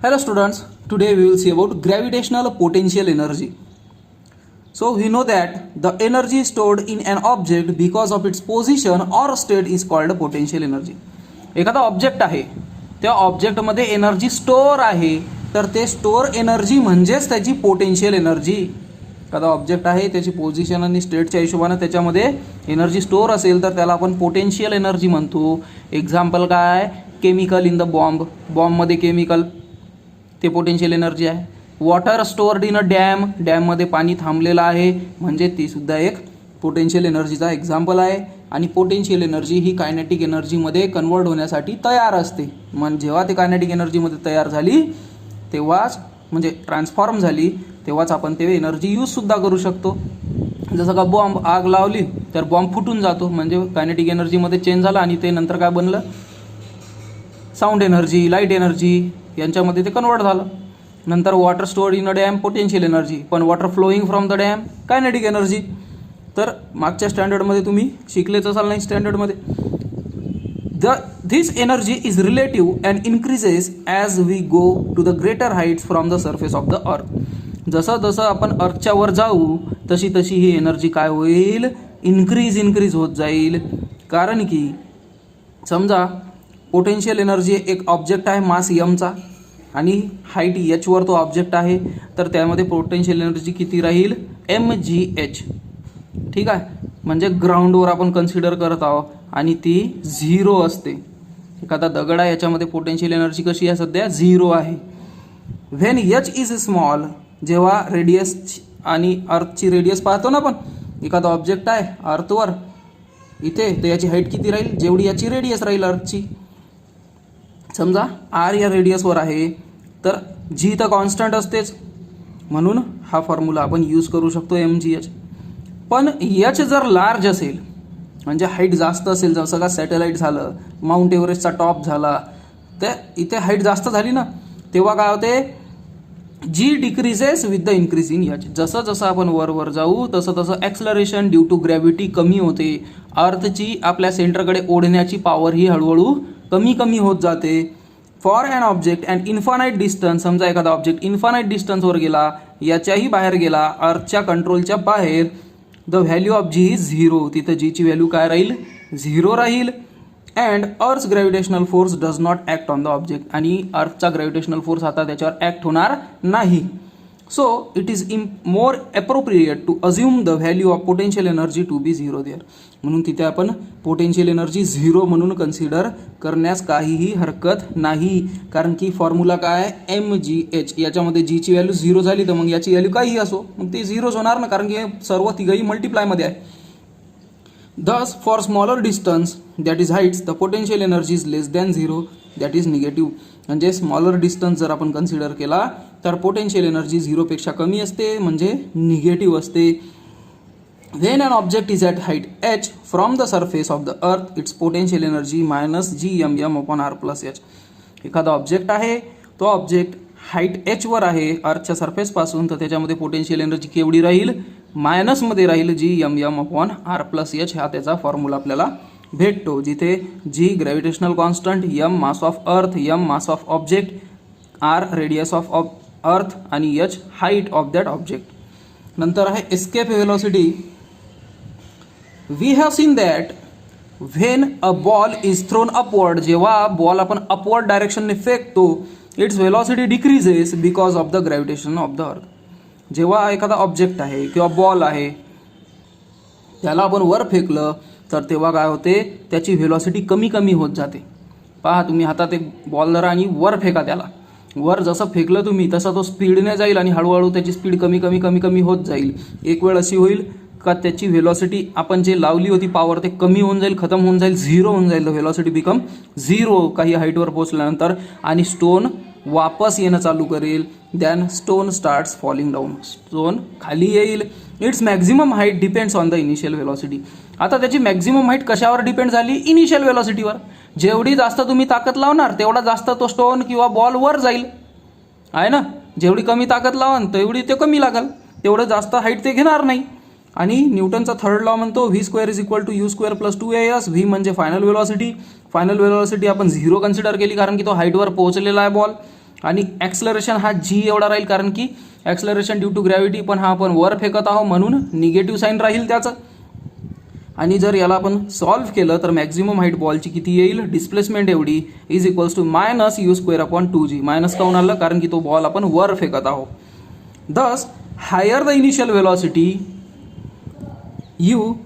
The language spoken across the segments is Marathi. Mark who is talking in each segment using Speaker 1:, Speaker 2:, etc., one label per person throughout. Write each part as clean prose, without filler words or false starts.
Speaker 1: Hello students, today we will see about gravitational potential energy. So we know that the energy stored in an object because of its position or state is called potential energy. एखादा ऑब्जेक्ट आहे, त्या ऑब्जेक्टमध्ये एनर्जी स्टोअर आहे, तर ते स्टोअर एनर्जी म्हणजेच त्याची पोटेन्शियल एनर्जी. एखादा ऑब्जेक्ट आहे, त्याची पोझिशन आणि स्टेटच्या हिशोबाने त्याच्यामध्ये एनर्जी स्टोअर असेल तर त्याला आपण पोटेन्शियल एनर्जी म्हणतो. एक्झाम्पल काय? Chemical in the bomb. बॉम्बमध्ये केमिकल ते पोटेन्शियल एनर्जी आहे. Water stored in a dam. डॅममध्ये पाणी थांबलेलं आहे म्हणजे ती सुद्धा एक पोटेन्शियल एनर्जीचा एक्झाम्पल आहे. आणि पोटेन्शियल एनर्जी ही कायनेटिक एनर्जीमध्ये कन्वर्ट होण्यासाठी तयार असते. मग जेव्हा ते कायनेटिक एनर्जीमध्ये तयार झाली तेव्हाच म्हणजे ट्रान्सफॉर्म झाली तेव्हाच आपण ते एनर्जी यूजसुद्धा करू शकतो. जसं का बॉम्ब, आग लावली तर बॉम्ब फुटून जातो म्हणजे कायनेटिक एनर्जीमध्ये चेंज झाला आणि ते नंतर काय बनलं? साऊंड एनर्जी, लाईट एनर्जी यांच्यामध्ये ते कन्वर्ट झालं. नंतर water stored in a dam potential energy, पण water flowing from the dam kinetic energy. तर मागच्या स्टँडर्डमध्ये तुम्ही शिकलेच असाल नाही स्टँडर्डमध्ये. This energy is relative and increases as we go to the greater heights from the surface of the earth. जसं जसं आपण अर्थच्या वर जाऊ तशी तशी ही एनर्जी काय होईल? इन्क्रीज होत जाईल. कारण की समजा पोटेन्शियल एनर्जी एक ऑब्जेक्ट आहे मास यमचा आणि हाईट एचवर तो ऑब्जेक्ट आहे, तर त्यामध्ये पोटेन्शियल एनर्जी किती राहील? mgh. ठीक आहे, म्हणजे ग्राउंडवर आपण कन्सिडर करत आहोत आणि ती 0 असते. एखादा दगड आहे याच्यामध्ये पोटेन्शियल एनर्जी कशी आहे? सध्या 0 आहे. व्हेन एच इज स्मॉल, जेव्हा रेडियस आणि अर्थची रेडियस पाहतो ना आपण, एखादा ऑब्जेक्ट आहे अर्थवर इथे, तर याची हाईट किती राहील? जेवढी याची रेडियस राहील अर्थची. समजा आर या रेडियसवर आहे तर जी तर कॉन्स्टंट असतेच, म्हणून हा फॉर्म्युला आपण यूज करू शकतो mgh. पण एच जर लार्ज असेल म्हणजे हाईट जास्त असेल, जसं का सॅटेलाईट झालं, माउंट एव्हरेस्टचा टॉप झाला, तर इथे हाईट जास्त झाली ना, तेव्हा काय होते? G decreases with the increase in h. जसं जसं आपण वर जाऊ तसं तसं ॲक्सलरेशन ड्यू टू ग्रॅव्हिटी कमी होते. अर्थची आपल्या सेंटरकडे ओढण्याची पॉवर ही हळूहळू कमी होत जाते. For an object and infinite distance, समजा एखादा ऑब्जेक्ट इन्फानाईट डिस्टन्सवर गेला, याच्याही बाहेर गेला, अर्थच्या कंट्रोलच्या बाहेर, the value of g is 0. तिथं जीची व्हॅल्यू काय राहील? 0 राहील. And earth's gravitational force does not act on the object, आणि अर्थचा ग्रॅव्हिटेशनल फोर्स आता त्याच्यावर ॲक्ट होणार नाही. So it is more appropriate to assume the value of potential energy to be 0 there. म्हणून तिथे आपण पोटेन्शियल एनर्जी 0 म्हणून कन्सिडर करण्यास काहीही हरकत नाही. कारण की फॉर्म्युला काय आहे? mgh. याच्यामध्ये जीची व्हॅल्यू 0 झाली तर मग याची व्हॅल्यू काहीही असो मग ते 0च होणार ना, कारण की हे सर्व तिघही मल्टिप्लायमध्ये आहे. Thus, for smaller distance, that is heights, the potential energy is less than 0, that is negative. म्हणजे स्मॉलर डिस्टन्स जर आपण कन्सिडर केला तर पोटेन्शियल एनर्जी 0 पेक्षा कमी असते म्हणजे निगेटिव्ह असते. When an object is at height h from the surface of the earth, its potential energy minus gmm/r+h. एखादा ऑब्जेक्ट आहे, तो ऑब्जेक्ट हाईट h वर आहे अर्थच्या सरफेसपासून, तर त्याच्यामध्ये पोटेन्शियल एनर्जी केवढी राहील? मायनसमध्ये राहील gmm/r+h. हा त्याचा फॉर्म्युला आपल्याला भेटतो, जिथे g gravitational constant, m mass of earth, m mass of object, r radius of earth आणि h height of that object. नंतर आहे escape velocity. We have seen that when a ball is thrown upward, जेव्हा बॉल आपण अपवर्ड डायरेक्शनने फेकतो, its velocity decreases because of the gravitation of the earth. जेव्हा एखादा ऑब्जेक्ट आहे किंवा बॉल आहे त्याला आपण वर फेकलं तर तेव्हा काय होते? त्याची व्हेलॉसिटी कमी होत जाते. पहा तुम्ही हातात एक बॉल धरा आणि वर फेका त्याला. वर जसं फेकलं तुम्ही तसं तो स्पीडने जाईल आणि हळूहळू त्याची स्पीड कमी होत जाईल. एक वेळ अशी होईल का त्याची व्हेलॉसिटी आपण जे लावली होती पॉवर ते कमी होऊन जाईल, खतम होऊन जाईल, 0 होऊन जाईल. व्हेलॉसिटी बिकम 0 काही हाईटवर पोहोचल्यानंतर, आणि स्टोन वापस येणं चालू करेल. Than stone starts falling down, stone खाली येईल. It's maximum height depends on the initial velocity. आता त्याची मॅक्झिमम हाईट कशावर डिपेंड झाली? इनिशियल व्हेलॉसिटीवर. जेवढी जास्त तुम्ही ताकद लावणार तेवढा जास्त तो स्टोन किंवा बॉल वर जाईल, आहे ना. जेवढी कमी ताकद लावाल तेवढी ते कमी लागेल, तेवढं जास्त हाईट ते घेणार नाही. आणि न्यूटनचा थर्ड लॉ म्हणतो v² = u² + 2as. v म्हणजे फायनल व्हेलॉसिटी. फायनल व्हेलॉसिटी आपण 0 कन्सिडर केली कारण की तो हाईटवर पोहोचलेला आहे बॉल, आणि ॲक्सलरेशन हा जी एवढा राहील, कारण की ॲक्सलरेशन ड्यू टू ग्रॅव्हिटी, पण हा आपण वर फेकत आहोत म्हणून निगेटिव्ह साईन राहील त्याचं. आणि जर याला आपण सॉल्व्ह केलं तर मॅक्झिमम हाईट बॉलची किती येईल, डिस्प्लेसमेंट एवढी is equals to -u²/2g. Minus काऊन आलं, कारण की तो बॉल आपण वर फेकत आहोत. Thus higher the initial velocity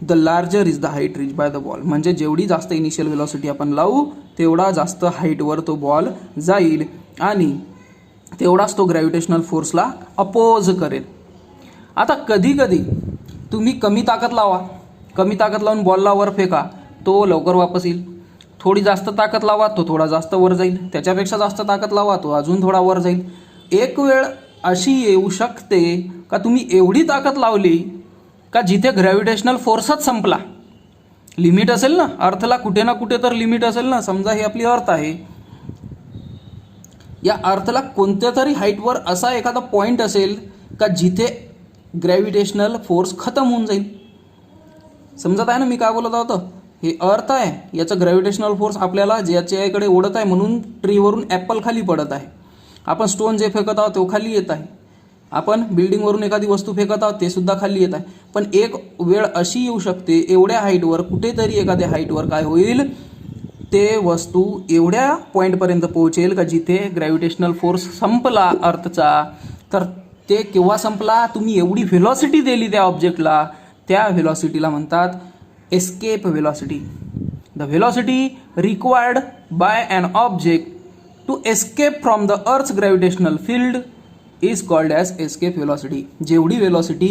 Speaker 1: the larger is the height reach by the ball. म्हणजे जेवढी जास्त इनिशियल वेलॉसिटी आपण लावू तेवढा जास्त हाईटवर तो बॉल जाईल आणि तेवढाच तो ग्रॅव्हिटेशनल फोर्सला अपोज करेल. आता कधी कधी तुम्ही कमी ताकद लावून बॉलला वर फेका, तो लवकर वापस येईल. थोडी जास्त ताकद लावा, तो थोडा जास्त वर जाईल. त्याच्यापेक्षा जास्त ताकद लावा, तो अजून थोडा वर जाईल. एक वेळ अशी येऊ शकते का तुम्ही एवढी ताकद लावली का जिथे ग्रॅव्हिटेशनल फोर्सच संपला. लिमिट असेल ना, अर्थला कुठे ना कुठे तर लिमिट असेल ना. समजा ही आपली अर्थ आहे, या अर्थला कोणत्या तरी हाईटवर असा एखादा पॉईंट असेल का जिथे ग्रॅव्हिटेशनल फोर्स खतम होऊन जाईल. समजत आहे ना मी काय बोलत होतो. हे अर्थ आहे, याचं ग्रॅव्हिटेशनल फोर्स आपल्याला ज्याच्याकडे ओढत आहे म्हणून ट्रीवरून ॲपल खाली पडत आहे. आपण स्टोन जे फेकत आहोत तो खाली येत आहे. आपण बिल्डिंगवरून एखादी वस्तू फेकत आहोत ते सुद्धा खाली येत आहे. पण एक वेळ अशी येऊ शकते एवढ्या हाईटवर, कुठेतरी एखाद्या हाईटवर काय होईल, ते वस्तू एवढ्या पॉईंटपर्यंत पोहोचेल का जिथे ग्रॅव्हिटेशनल फोर्स संपला अर्थचा. तर ते केव्हा संपला, तुम्ही एवढी व्हेलॉसिटी दिली त्या ऑब्जेक्टला, त्या व्हेलॉसिटीला म्हणतात escape velocity. The velocity required by an object to escape from the earth's gravitational field is called as escape velocity. जेवढी व्हेलॉसिटी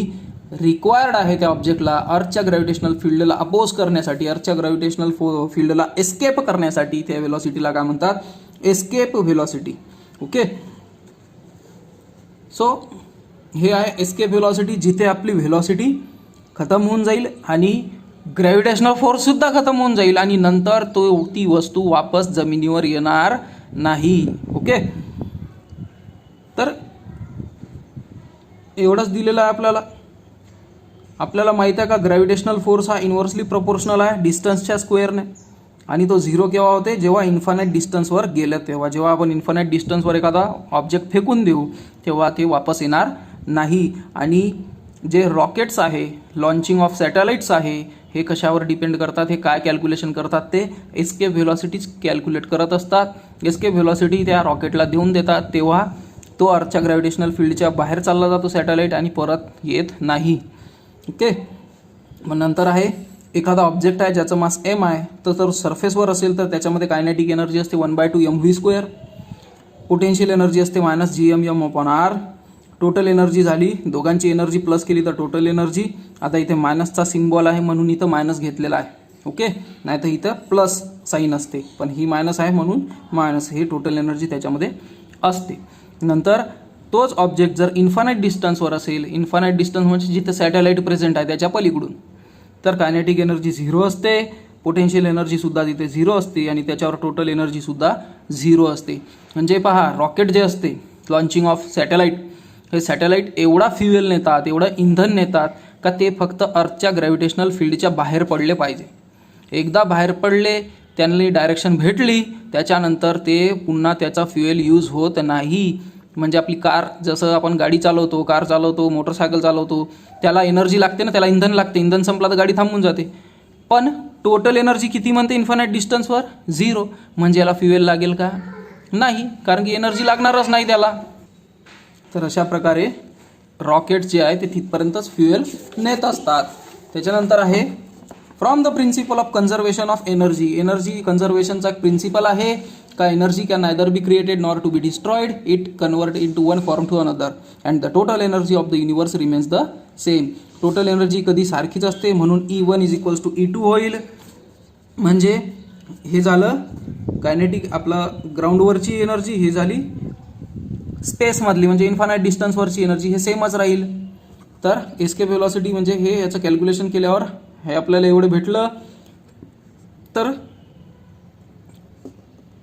Speaker 1: रिक्वायर्ड आहे त्या ऑब्जेक्टला अर्थच्या ग्रॅव्हिटेशनल फील्डला अपोज करण्यासाठी, अर्थच्या ग्रॅव्हिटेशनल फील्डला एस्केप करण्यासाठी, त्या व्हेलॉसिटीला काय म्हणतात, एस्केप व्हेलॉसिटी. ओके, सो हे आहे एस्केप व्हेलॉसिटी, जिथे आपली व्हेलॉसिटी खतम होऊन जाईल आणि ग्रॅव्हिटेशनल फोर्स सुद्धा खतम होऊन जाईल आणि नंतर ती वस्तू वापस जमिनीवर येणार नाही. ओके, तर एवढंच दिलेलं आहे आपल्याला माहिती आहे का, ग्रॅव्हिटेशनल फोर्स हा इन्व्हर्सली प्रपोर्शनल आहे डिस्टन्सच्या स्क्वेअरने. आणि तो झिरो केव्हा होते, जेव्हा इन्फानाईट डिस्टन्सवर गेलं तेव्हा. जेव्हा आपण इन्फानाईट डिस्टन्सवर एखादा ऑब्जेक्ट फेकून देऊ तेव्हा ते वापस येणार नाही. आणि जे रॉकेट्स आहे, लॉन्चिंग ऑफ सॅटेलाइट्स आहे, हे कशावर डिपेंड करतात, हे काय कॅल्क्युलेशन करतात, ते एस्केप व्हेलॉसिटीज कॅल्क्युलेट करत असतात. एस्केप व्हेलॉसिटी त्या रॉकेटला देऊन देतात तेव्हा तो अर्थच्या ग्रॅव्हिटेशनल फील्डच्या बाहेर चालला जातो सॅटेलाइट आणि परत येत नाही. ओके, मग नंतर आहे एखादा ऑब्जेक्ट आहे ज्याचं मास m आहे, तर सरफेसवर असेल तर त्याच्यामध्ये कायनेटिक एनर्जी असते 1/2 mv². पोटेन्शियल एनर्जी असते -gmm/r. टोटल एनर्जी झाली, दोघांची एनर्जी प्लस केली तर टोटल एनर्जी. आता इथे मायनसचा सिम्बॉल आहे म्हणून इथं मायनस घेतलेला आहे. ओके, नाही तर इथं प्लस साईन असते, पण ही मायनस आहे म्हणून मायनस, हे टोटल एनर्जी त्याच्यामध्ये असते. नंतर तोच ऑब्जेक्ट जर इन्फानाईट डिस्टन्सवर असेल, इन्फानाईट डिस्टन्स म्हणजे जिथे सॅटेलाइट प्रेझेंट आहे त्याच्या पलीकडून, तर कायनेटिक एनर्जी 0 असते, पोटेन्शियल एनर्जीसुद्धा तिथे 0 असते आणि त्याच्यावर टोटल एनर्जीसुद्धा 0 असते. म्हणजे पहा, रॉकेट जे असते लॉन्चिंग ऑफ सॅटेलाइट, हे सॅटेलाइट एवढा फ्युएल नेतात, एवढं इंधन नेतात का ते फक्त अर्थच्या ग्रॅव्हिटेशनल फील्डच्या बाहेर पडले पाहिजे. एकदा बाहेर पडले, त्यांनी डायरेक्शन भेटली, त्याच्यानंतर ते पुन्हा त्याचा फ्युएल यूज होत नाही. म्हणजे आपली कार, जसं आपण गाडी चालवतो, कार चालवतो, मोटरसायकल चालवतो, त्याला एनर्जी लागते ना, त्याला इंधन लागते. इंधन संपला तर गाडी थांबून जाते. पण टोटल एनर्जी किती म्हणते इन्फानाईट डिस्टन्सवर, 0. म्हणजे याला फ्युएल लागेल का, नाही, कारण की एनर्जी लागणारच नाही त्याला. तर अशा प्रकारे रॉकेट जे आहे ते तिथपर्यंतच फ्युएल नेत असतात. त्याच्यानंतर आहे from the principle of conservation of energy. Energy कन्झर्वेशनचा एक प्रिन्सिपल आहे का energy can neither be created nor to be destroyed, it convert into one form to another and the total energy of the universe remains the same. Total energy कधी सारखीच असते म्हणून E1 is equals to E2 होईल. म्हणजे हे झालं कायनेटिक, आपला ग्राउंडवरची एनर्जी, हे झाली स्पेसमधली म्हणजे इन्फानाईट डिस्टन्सवरची एनर्जी, हे सेमच राहील. तर एस्केप व्हेलॉसिटी म्हणजे हे, याचं कॅल्क्युलेशन केल्यावर हे आपल्याला एवढं भेटलं. तर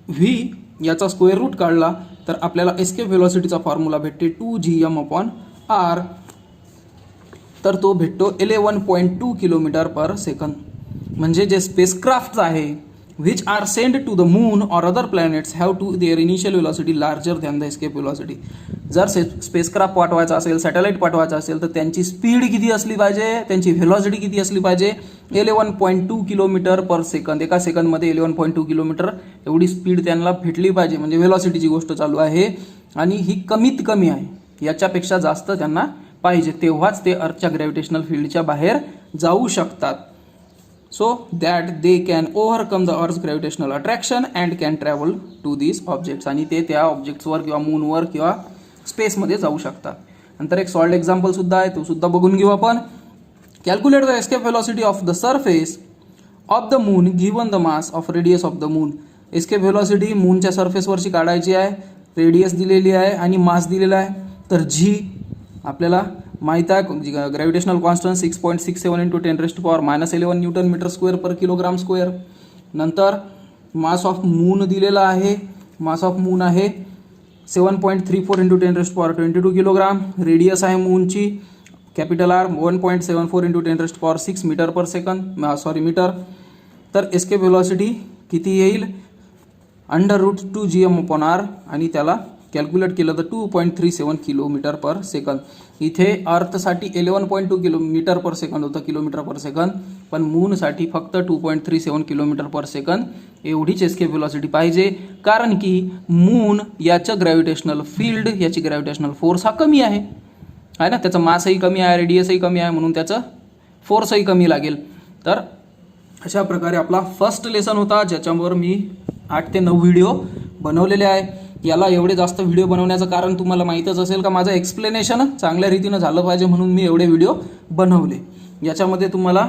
Speaker 1: v याचा स्क्वेअर रूट काढला तर आपल्याला एस्केप व्हेलॉसिटीचा फॉर्म्युला भेटते 2gm/r. तर तो भेटतो 11.2 km/s. म्हणजे जे स्पेसक्राफ्ट आहे, which are sent to the moon or other planets have to their initial velocity larger than the escape velocity. जर स्पेसक्राफ्ट पाठवायचा असेल, सॅटेलाइट पाठवायचा असेल तर त्यांची स्पीड किती असली पाहिजे, त्यांची व्हेलॉसिटी किती असली पाहिजे, 11.2 किलोमीटर पर सेकंद. एका सेकंदमध्ये 11.2 किलोमीटर एवढी स्पीड त्यांना भेटली पाहिजे. म्हणजे व्हेलॉसिटीची गोष्ट चालू आहे आणि ही कमीत कमी आहे, याच्यापेक्षा जास्त त्यांना पाहिजे, तेव्हाच ते अर्थच्या ग्रॅव्हिटेशनल फील्डच्या बाहेर जाऊ शकतात. so that they can overcome the earth's gravitational attraction and can travel to these objects. आणि ते त्या ऑब्जेक्ट्सवर किंवा मूनवर किंवा स्पेसमध्ये जाऊ शकतात. नंतर एक सॉल्ड एक्झाम्पल सुद्धा आहे, तो सुद्धा बघून घेऊ आपण. Calculate the escape velocity of the surface of the moon given the mass of radius of the moon. Escape velocity मूनच्या सरफेसवरची काढायची आहे, रेडियस दिलेली आहे आणि मास दिलेला आहे. तर जी आपल्याला माहीत आहे, gravitational constant 6.67 × 10⁻11 newton metre square per kilogram square. नंतर मास ऑफ मून दिलेला आहे, मास ऑफ मून आहे 7.34 × 10⁻22 किलोग्राम. रेडियस आहे मूनची capital R 1.74 × 10⁻6 metre per second, metre. तर एस्केप व्हेलॉसिटी किती येईल, √2 gm/r आणि त्याला कॅल्क्युलेट केलं तर 2.37 किलोमीटर पर सेकंद. इथे अर्थसाठी 11.2 किलोमीटर पर सेकंद होतं, किलोमीटर पर सेकंद, पण मूनसाठी फक्त 2.37 किलोमीटर पर सेकंद एवढीच एस्केप व्हेलॉसिटी पाहिजे. कारण की मून याचं ग्रॅव्हिटेशनल फील्ड, याची ग्रॅव्हिटेशनल फोर्स हा कमी आहे ना, त्याचं मासही कमी आहे, रेडियसही कमी आहे, म्हणून त्याचं फोर्सही कमी लागेल. तर अशा प्रकारे आपला फर्स्ट लेसन होता, ज्याच्यावर मी 8 ते 9 व्हिडिओ बनवलेले आहे. याला एवढे जास्त व्हिडिओ बनवण्याचं कारण तुम्हाला माहीतच असेल का माझं एक्सप्लेनेशन चांगल्या रीतीनं झालं पाहिजे म्हणून मी एवढे व्हिडिओ बनवले. याच्यामध्ये तुम्हाला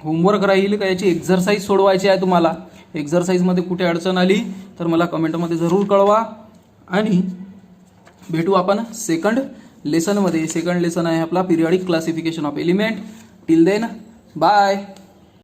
Speaker 1: होमवर्क राहील का, याची एक्झरसाईज सोडवायची आहे तुम्हाला. एक्झरसाईजमध्ये कुठे अडचण आली तर मला कमेंटमध्ये जरूर कळवा आणि भेटू आपण सेकंड लेसनमध्ये. सेकंड लेसन आहे आपला periodic classification of element. Till then bye.